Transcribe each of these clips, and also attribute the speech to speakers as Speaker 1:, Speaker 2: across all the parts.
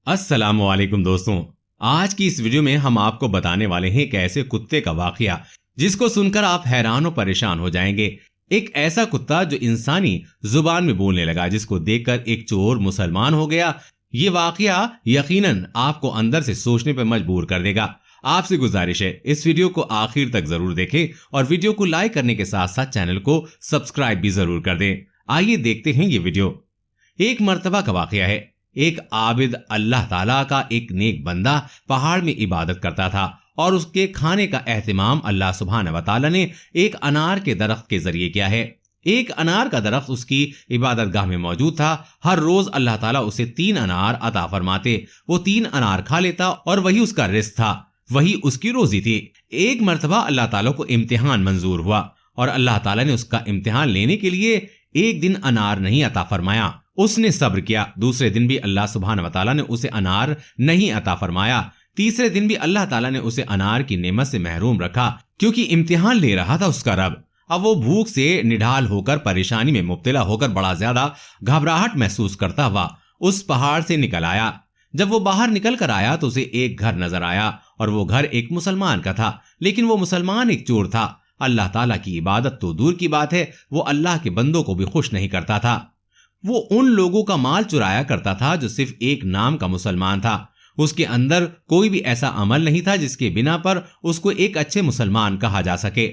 Speaker 1: अस्सलाम वालेकुम दोस्तों, आज की इस वीडियो में हम आपको बताने वाले हैं एक ऐसे कुत्ते का वाकया जिसको सुनकर आप हैरान और परेशान हो जाएंगे। एक ऐसा कुत्ता जो इंसानी जुबान में बोलने लगा, जिसको देखकर एक चोर मुसलमान हो गया। ये वाकया यकीनन आपको अंदर से सोचने पर मजबूर कर देगा। आपसे गुजारिश है इस वीडियो को आखिर तक जरूर देखें और वीडियो को लाइक करने के साथ साथ चैनल को सब्सक्राइब भी जरूर कर दें। आइए देखते हैं ये वीडियो। एक मर्तबा का वाकया है। एक आबिद अल्लाह ताला का एक नेक बंदा पहाड़ में इबादत करता था और उसके खाने का एहतिमाम अल्लाह सुब्हानहू व तआला ने एक अनार के दरख्त के जरिए किया है। एक अनार का दरख्त उसकी इबादत गाह में मौजूद था। हर रोज अल्लाह ताला उसे 3 अनार अता फरमाते। वो 3 अनार खा लेता और वही उसका रिज़्क था, वही उसकी रोजी थी। एक मर्तबा अल्लाह ताला को इम्तिहान मंजूर हुआ और अल्लाह ताला ने उसका इम्तिहान लेने के लिए एक दिन अनार नहीं अता फरमाया। उसने सब्र किया। दूसरे दिन भी अल्लाह सुब्हानहू व तआला ने उसे अनार नहीं अता फरमाया। तीसरे दिन भी अल्लाह ताला ने उसे अनार की नेमत से महरूम रखा, क्योंकि इम्तिहान ले रहा था उसका रब। अब वो भूख से निढाल होकर, परेशानी में मुब्तला होकर, बड़ा ज्यादा घबराहट महसूस करता हुआ उस पहाड़ से निकल आया। जब वो बाहर निकल कर आया तो उसे एक घर नजर आया और वो घर एक मुसलमान का था, लेकिन वो मुसलमान एक चोर था। अल्लाह ताला की इबादत तो दूर की बात है, वो अल्लाह के बंदों को भी खुश नहीं करता था। वो उन लोगों का माल चुराया करता था जो सिर्फ एक नाम का मुसलमान था। उसके अंदर कोई भी ऐसा अमल नहीं था जिसके बिना पर उसको एक अच्छे मुसलमान कहा जा सके।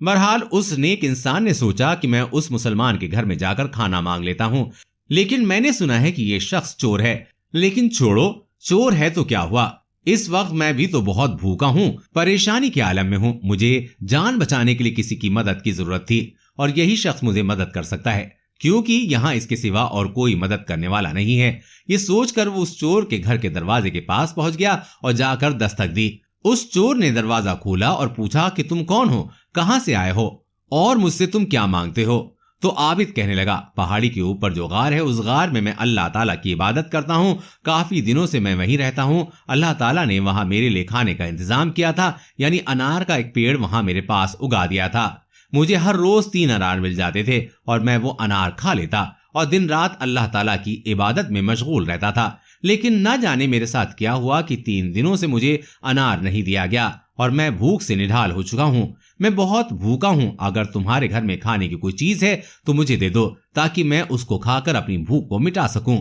Speaker 1: बहरहाल उस नेक इंसान ने सोचा कि मैं उस मुसलमान के घर में जाकर खाना मांग लेता हूँ, लेकिन मैंने सुना है कि ये शख्स चोर है। लेकिन छोड़ो, चोर है तो क्या हुआ, इस वक्त मैं भी तो बहुत भूखा हूँ, परेशानी के आलम में हूँ। मुझे जान बचाने के लिए किसी की मदद की जरूरत थी और यही शख्स मुझे मदद कर सकता है, क्योंकि यहाँ इसके सिवा और कोई मदद करने वाला नहीं है। ये सोचकर वो उस चोर के घर के दरवाजे के पास पहुंच गया और जाकर दस्तक दी। उस चोर ने दरवाजा खोला और पूछा कि तुम कौन हो, कहां से आए हो और मुझसे तुम क्या मांगते हो। तो आबिद कहने लगा, पहाड़ी के ऊपर जो गार है, उस गार में मैं अल्लाह ताला की इबादत करता हूँ। काफी दिनों से मैं वहीं रहता हूँ। अल्लाह ताला ने वहां मेरे लिए खाने का इंतजाम किया था, यानी अनार का एक पेड़ वहां मेरे पास उगा दिया था। मुझे हर रोज 3 अनार मिल जाते थे और मैं वो अनार खा लेता और दिन रात अल्लाह ताला की इबादत में मशगूल रहता था। लेकिन न जाने मेरे साथ क्या हुआ कि 3 दिनों से मुझे अनार नहीं दिया गया और मैं भूख से निढाल हो चुका हूँ। मैं बहुत भूखा हूँ। अगर तुम्हारे घर में खाने की कोई चीज है तो मुझे दे दो, ताकि मैं उसको खाकर अपनी भूख को मिटा सकूं।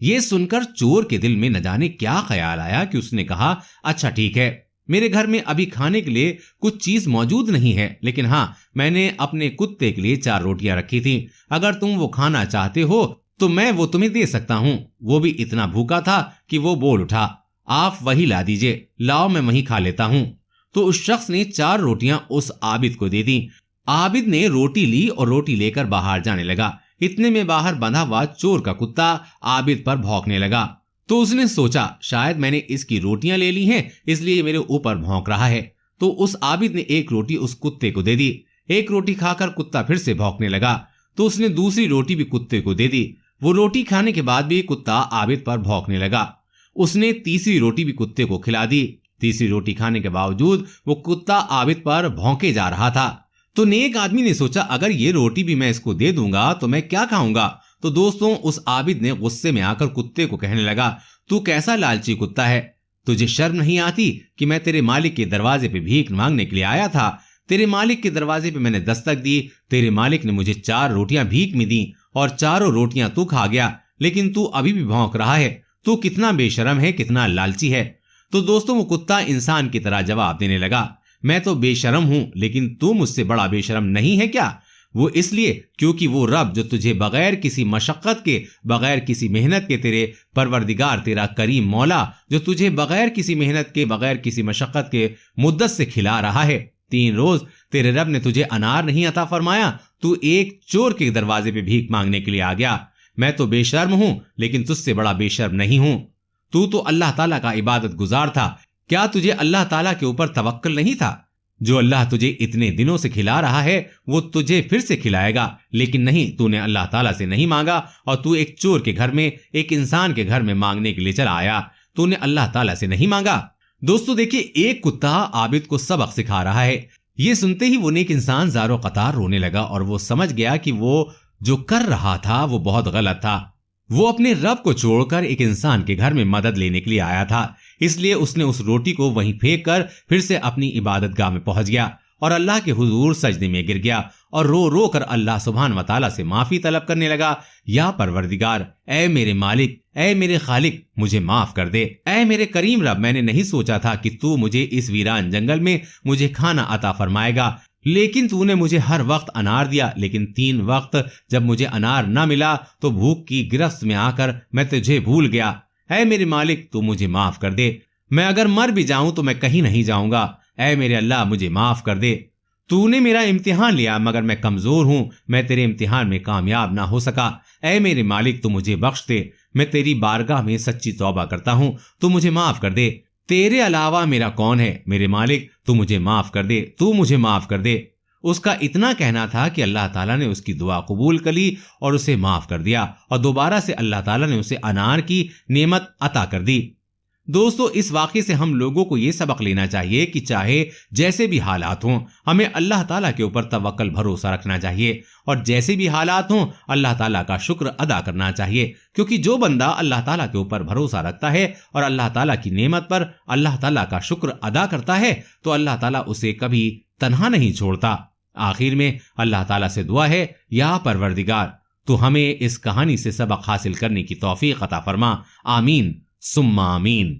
Speaker 1: ये सुनकर चोर के दिल में न जाने क्या ख्याल आया कि उसने कहा, अच्छा ठीक है, मेरे घर में अभी खाने के लिए कुछ चीज मौजूद नहीं है, लेकिन हाँ, मैंने अपने कुत्ते के लिए 4 रोटियां रखी थी। अगर तुम वो खाना चाहते हो तो मैं वो तुम्हें दे सकता हूँ। वो भी इतना भूखा था कि वो बोल उठा, आप वही ला दीजिए, लाओ मैं वही खा लेता हूँ। तो उस शख्स ने 4 रोटियां उस आबिद को दे दी। आबिद ने रोटी ली और रोटी लेकर बाहर जाने लगा। इतने में बाहर बंधा हुआ चोर का कुत्ता आबिद पर भौंकने लगा। तो उसने सोचा, शायद मैंने इसकी रोटियां ले ली हैं, इसलिए मेरे ऊपर भौंक रहा है। तो उस आबिद ने एक रोटी उस कुत्ते को दे दी। एक रोटी खाकर कुत्ता फिर से भौंकने लगा, तो उसने दूसरी रोटी भी कुत्ते को दे दी। वो रोटी खाने के बाद भी कुत्ता आबिद पर भौंकने लगा। उसने तीसरी रोटी भी कुत्ते को खिला दी। तीसरी रोटी खाने के बावजूद वो कुत्ता आबिद पर भौंके जा रहा था। तो नेक आदमी ने सोचा, अगर ये रोटी भी मैं इसको दे दूंगा तो मैं क्या खाऊंगा। तो दोस्तों, उस आबिद ने गुस्से में आकर कुत्ते को कहने लगा, तू कैसा लालची कुत्ता है, तुझे शर्म नहीं आती कि मैं तेरे मालिक के दरवाजे पे भीख मांगने के लिए आया था। तेरे मालिक के दरवाजे पे मैंने दस्तक दी, तेरे मालिक ने मुझे 4 रोटियां भीख में दी और 4 रोटियां तू खा गया, लेकिन तू अभी भी भौंक रहा है। तू कितना बेशरम है, कितना लालची है। तो दोस्तों, वो कुत्ता इंसान की तरह जवाब देने लगा, मैं तो बेशरम हूं, लेकिन तू मुझसे बड़ा बेशरम नहीं है क्या। वो इसलिए क्योंकि वो रब जो तुझे बगैर किसी मशक्कत के, बगैर किसी मेहनत के, तेरे परवरदिगार, तेरा करीम मौला, जो तुझे बगैर किसी मेहनत के, बगैर किसी मशक्कत के मुद्दत से खिला रहा है। 3 रोज तेरे रब ने तुझे अनार नहीं अता फरमाया, तू एक चोर के दरवाजे पे भीख मांगने के लिए आ गया। मैं तो बेशर्म हूं, लेकिन तुझसे बड़ा बेशर्म नहीं हूं। तू तो अल्लाह ताला का इबादत गुजार था। क्या तुझे अल्लाह ताला के ऊपर तवक्कुल नहीं था। जो अल्लाह तुझे इतने दिनों से खिला रहा है वो तुझे फिर से खिलाएगा। लेकिन नहीं, तूने अल्लाह ताला से नहीं मांगा और तू एक चोर के घर में, एक इंसान के घर में मांगने के लिए चला आया। तूने अल्लाह ताला से नहीं मांगा। दोस्तों देखिए, एक कुत्ता आबिद को सबक सिखा रहा है। ये सुनते ही वो नेक इंसान ज़ारो कतार रोने लगा और वो समझ गया कि वो जो कर रहा था वो बहुत गलत था। وہ اپنے رب کو چھوڑ کر ایک انسان کے گھر میں مدد لینے کے لیے آیا تھا، اس لیے اس نے اس روٹی کو وہیں پھینک کر پھر سے اپنی عبادت گاہ میں پہنچ گیا اور اللہ کے حضور سجدے میں گر گیا اور رو رو کر اللہ سبحانہ و تعالیٰ سے معافی طلب کرنے لگا، یا پروردگار، اے میرے مالک، اے میرے خالق، مجھے معاف کر دے۔ اے میرے کریم رب، میں نے نہیں سوچا تھا کہ تو مجھے اس ویران جنگل میں مجھے کھانا عطا فرمائے گا، لیکن تو نے مجھے ہر وقت انار دیا، لیکن 3 وقت جب مجھے انار نہ ملا تو بھوک کی گرفت میں آ کر میں تجھے بھول گیا۔ اے میرے مالک، تو مجھے معاف کر دے، میں اگر مر بھی جاؤں تو میں کہیں نہیں جاؤں گا۔ اے میرے اللہ، مجھے معاف کر دے، تو نے میرا امتحان لیا مگر میں کمزور ہوں، میں تیرے امتحان میں کامیاب نہ ہو سکا۔ اے میرے مالک، تو مجھے بخش دے، میں تیری بارگاہ میں سچی توبہ کرتا ہوں، تو مجھے معاف کر دے، تیرے علاوہ میرا کون ہے؟ میرے مالک، تو مجھے معاف کر دے، تو مجھے معاف کر دے۔ اس کا اتنا کہنا تھا کہ اللہ تعالیٰ نے اس کی دعا قبول کر لی اور اسے معاف کر دیا، اور دوبارہ سے اللہ تعالیٰ نے اسے انار کی نعمت عطا کر دی۔ دوستو، اس واقعے سے ہم لوگوں کو یہ سبق لینا چاہیے کہ چاہے جیسے بھی حالات ہوں، ہمیں اللہ تعالیٰ کے اوپر توکل بھروسہ رکھنا چاہیے، اور جیسے بھی حالات ہوں اللہ تعالیٰ کا شکر ادا کرنا چاہیے، کیونکہ جو بندہ اللہ تعالیٰ کے اوپر بھروسہ رکھتا ہے اور اللہ تعالیٰ کی نعمت پر اللہ تعالیٰ کا شکر ادا کرتا ہے تو اللہ تعالیٰ اسے کبھی تنہا نہیں چھوڑتا۔ آخر میں اللہ تعالیٰ سے دعا ہے، یا پروردگار، تو ہمیں اس کہانی سے سبق حاصل کرنے کی توفیق عطا فرما، آمین ثم آمین۔